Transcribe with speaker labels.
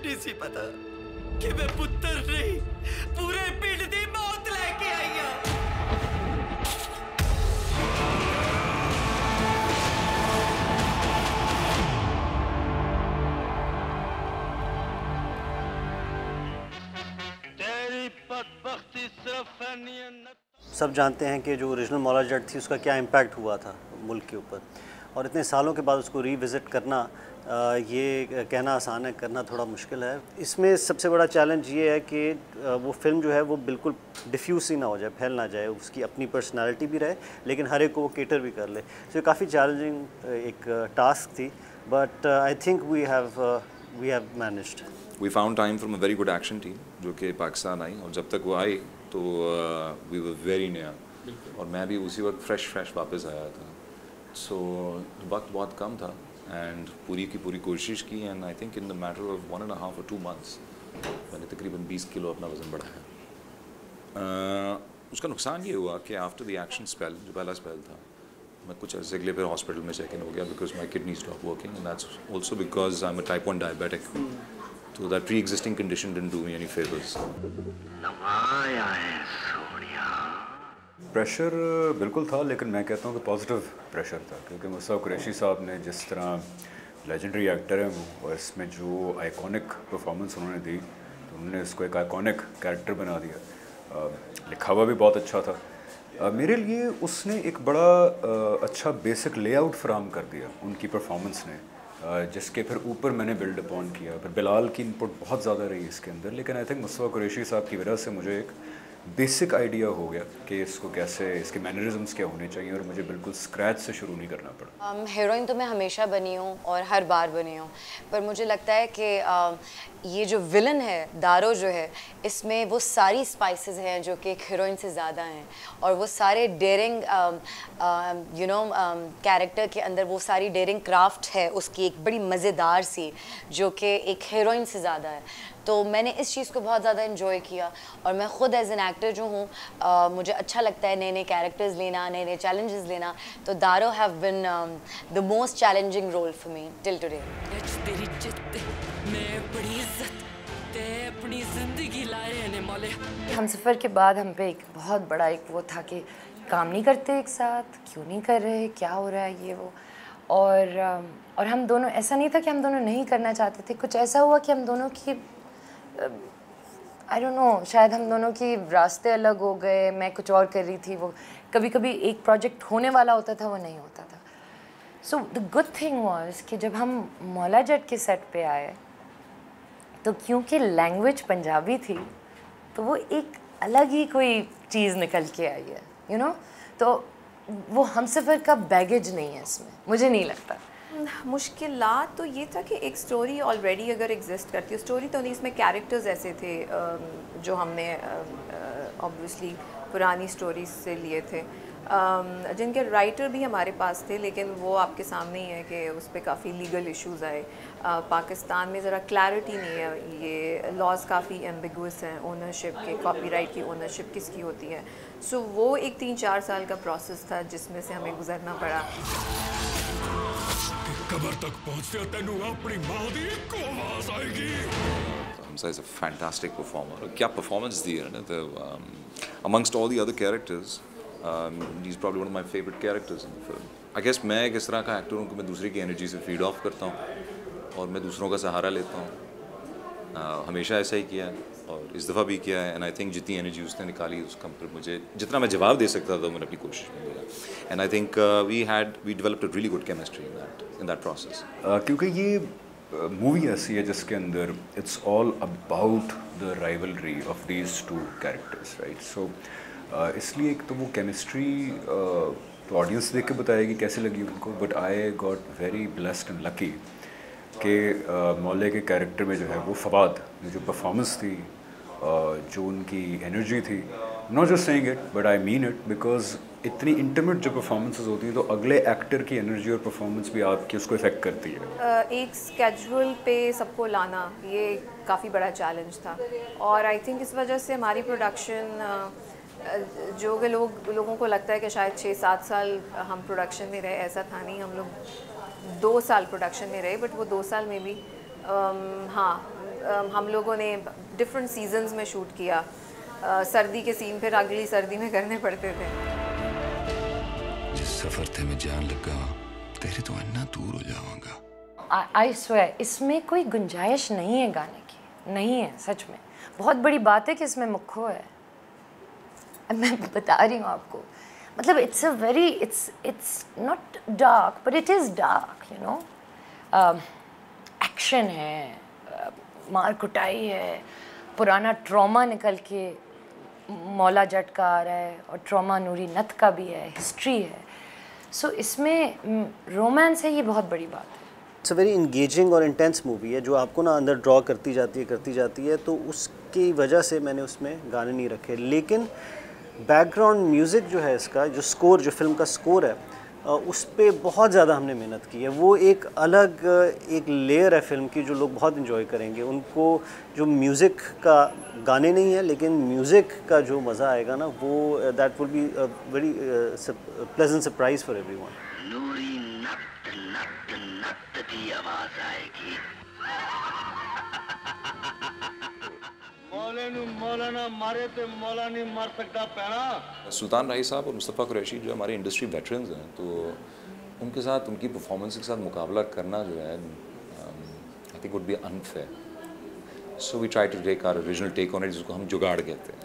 Speaker 1: नहीं सी पता कि मैं पुत्र नहीं पूरे पिंड दी मौत लेके आई हां। तेरी बदबख्ती सिर्फ सब जानते हैं कि जो ओरिजिनल मौला जट थी उसका क्या इम्पैक्ट हुआ था मुल्क के ऊपर, और इतने सालों के बाद उसको रीविज़िट करना ये कहना आसान है, करना थोड़ा मुश्किल है। इसमें सबसे बड़ा चैलेंज ये है कि वो फ़िल्म जो है वो बिल्कुल डिफ्यूज़ ही ना हो जाए, फैल ना जाए, उसकी अपनी पर्सनालिटी भी रहे लेकिन हर एक को वो केटर भी कर ले। तो ये काफ़ी चैलेंजिंग एक टास्क थी, but I think we have managed.
Speaker 2: We found time from a very good action team जो कि पाकिस्तान आई, और जब तक वो आई तो वी वर वेरी नियर, और मैं भी उसी वक्त फ्रेश वापस आया था। सो वक्त बहुत कम था एंड पूरी की पूरी कोशिश की, and I think in the matter of 1.5 or 2 months मैंने तकरीबन 20 किलो अपना वज़न बढ़ाया। उसका नुकसान ये हुआ कि आफ्टर द एक्शन स्पेल, जो पहला स्पेल था, मैं कुछ अर्से के लिए फिर हॉस्पिटल में चेक इन हो गया because my kidney stop working, and that's also because I am a type 1 diabetic, so that pre-existing condition didn't do me any favors.
Speaker 3: Pressure बिल्कुल था, लेकिन मैं कहता हूँ कि पॉजिटिव प्रेशर था, क्योंकि मुस्तफ़ा कुरैशी साहब ने जिस तरह लेजेंडरी एक्टर हैं वो, और इसमें जो आइकॉनिक परफॉर्मेंस उन्होंने दी, तो उन्होंने इसको एक आइकॉनिक कैरेक्टर बना दिया। लिखा हुआ भी बहुत अच्छा था। मेरे लिए उसने एक बड़ा अच्छा बेसिक लेआउट फराहम कर दिया उनकी परफॉर्मेंस ने, जिसके फिर ऊपर मैंने बिल्ड अपॉन किया। फिर बिलाल की इनपुट बहुत ज़्यादा रही इसके अंदर, लेकिन आई थिंक मुस्तफ़ा कुरैशी साहब की वजह से मुझे एक बेसिक आइडिया हो गया कि इसको कैसे, इसके मैनरिज्म्स क्या होने चाहिए, और मुझे बिल्कुल स्क्रैच से शुरू नहीं करना पड़ा।
Speaker 4: हीरोइन तो मैं हमेशा बनी हूँ और हर बार बनी हूँ, पर मुझे लगता है कि ये जो विलन है दारो जो है, इसमें वो सारी स्पाइसेस हैं जो कि एक हीरोइन से ज़्यादा हैं, और वो सारे डेयरिंग कैरेक्टर के अंदर वो सारी डेयरिंग क्राफ्ट है उसकी एक बड़ी मज़ेदार सी, जो कि एक हीरोइन से ज़्यादा है। तो मैंने इस चीज़ को बहुत ज़्यादा इन्जॉय किया, और मैं ख़ुद एज एन एक्टर जो हूँ मुझे अच्छा लगता है नए नए कैरेक्टर्स लेना, नए नए चैलेंजेस लेना। तो दारो have been the most challenging role for me till today.
Speaker 5: Humsafar के बाद हम पे एक बहुत बड़ा एक वो था कि काम नहीं करते एक साथ, क्यों नहीं कर रहे, क्या हो रहा है ये वो, और हम दोनों, ऐसा नहीं था कि हम दोनों नहीं करना चाहते थे, कुछ ऐसा हुआ कि हम दोनों की आई डोंट नो, शायद हम दोनों की रास्ते अलग हो गए। मैं कुछ और कर रही थी, वो कभी कभी एक प्रोजेक्ट होने वाला होता था, वो नहीं होता था। So the good thing was कि जब हम मौला जट के सेट पे आए, तो क्योंकि लैंग्वेज पंजाबी थी, तो वो एक अलग ही कोई चीज़ निकल के आई है, यू नो। तो वो हमसफ़र का बैगेज नहीं है इसमें, मुझे नहीं लगता।
Speaker 6: मुश्किलात तो ये था कि एक स्टोरी ऑलरेडी अगर एग्जिस्ट करती है, स्टोरी तो नहीं, इसमें कैरेक्टर्स ऐसे थे जो हमने ऑब्वियसली पुरानी स्टोरीज से लिए थे, जिनके राइटर भी हमारे पास थे, लेकिन वो आपके सामने ही है कि उस पर काफ़ी लीगल इश्यूज़ आए। पाकिस्तान में ज़रा क्लैरिटी नहीं है, ये लॉज काफ़ी एम्बिगुअस हैं ओनरशिप के, कॉपीराइट की ओनरशिप किसकी होती है। सो वो एक 3-4 साल का प्रोसेस था जिसमें से हमें गुजरना पड़ा।
Speaker 7: कबर तक पहुंचते तेनू अपनी मां दी एक आवाज आएगी।
Speaker 2: Hamza is a fantastic performer. क्या performance दी है ना, amongst all the other characters, he's probably one of my favorite characters in the film. I guess मैं एक इस तरह का एक्टर हूँ कि मैं दूसरे की एनर्जी से फीड ऑफ करता हूँ और मैं दूसरों का सहारा लेता हूँ। हमेशा ऐसा ही किया है और इस दफ़ा भी किया है, एंड आई थिंक जितनी एनर्जी उसने निकाली उसका पर मुझे जितना मैं जवाब दे सकता था मैंने अपनी कोशिश में दिया, and I think we developed a really good chemistry in that process.
Speaker 3: क्योंकि ये मूवी ऐसी है जिसके अंदर it's all about the rivalry of these two characters, right. So इसलिए एक तो वो केमिस्ट्री तो ऑडियंस देख के बताएगी कैसे लगी उनको, but I got very blessed and lucky कि मौले के कैरेक्टर में जो है वो फवाद जो परफॉर्मेंस थी, जो उनकी एनर्जी थी, not just saying it but I mean it, because इतनी इंटीमेट जो परफॉर्मेंसेस होती हैं तो अगले एक्टर की एनर्जी और परफॉर्मेंस भी आपकी उसको इफेक्ट करती है।
Speaker 6: एक स्केड्यूल पे सबको लाना ये काफ़ी बड़ा चैलेंज था, और आई थिंक इस वजह से हमारी प्रोडक्शन जो कि लोगों को लगता है कि शायद 6-7 साल हम प्रोडक्शन में रहे, ऐसा था नहीं। हम लोग 2 साल प्रोडक्शन में रहे, बट वो 2 साल में भी हाँ हम लोगों ने डिफरेंट सीजन्स में शूट किया। सर्दी के सीन फिर अगली सर्दी में करने पड़ते थे।
Speaker 7: जिस सफर थे मैं जान लगा तेरे तो अन्ना दूर हो जाऊंगा।
Speaker 5: आई स्वेयर इसमें कोई गुंजाइश नहीं है गाने की, नहीं है सच में। बहुत बड़ी बात है कि इसमें मुखो है, मैं बता रही हूँ आपको। मतलब it's a very it's not dark but it is dark, you know. Action है, मार कुटाई है, पुराना ट्रॉमा निकल के मौला जट का आ रहा है और ट्रॉमा नूरी नथ का भी है, हिस्ट्री है। सो इसमें रोमांस है, ये बहुत बड़ी बात है।
Speaker 1: इट्स अ वेरी इंगेजिंग और इंटेंस मूवी है जो आपको ना अंदर ड्रॉ करती जाती है। तो उसकी वजह से मैंने उसमें गाने नहीं रखे, लेकिन बैकग्राउंड म्यूज़िक जो है इसका, जो स्कोर, जो फिल्म का स्कोर है, उस पे बहुत ज़्यादा हमने मेहनत की है। वो एक अलग एक लेयर है फिल्म की जो लोग बहुत इन्जॉय करेंगे। उनको जो म्यूज़िक का, गाने नहीं है लेकिन म्यूज़िक का जो मज़ा आएगा ना, वो that will be a very pleasant surprise for everyone.
Speaker 8: नूरी नत नत नत की आवाज़ आएगी। मौलाना मारे तो मौला नहीं मार सकता पैना।
Speaker 2: सुल्तान राही साहब और मुस्तफ़ा कुरैशी जो हमारे इंडस्ट्री वेटरन्स हैं, तो उनके साथ, उनकी परफॉर्मेंस के साथ मुकाबला करना जो है I think would be unfair. So we try to take our original take on it, जिसको हम जुगाड़ कहते हैं।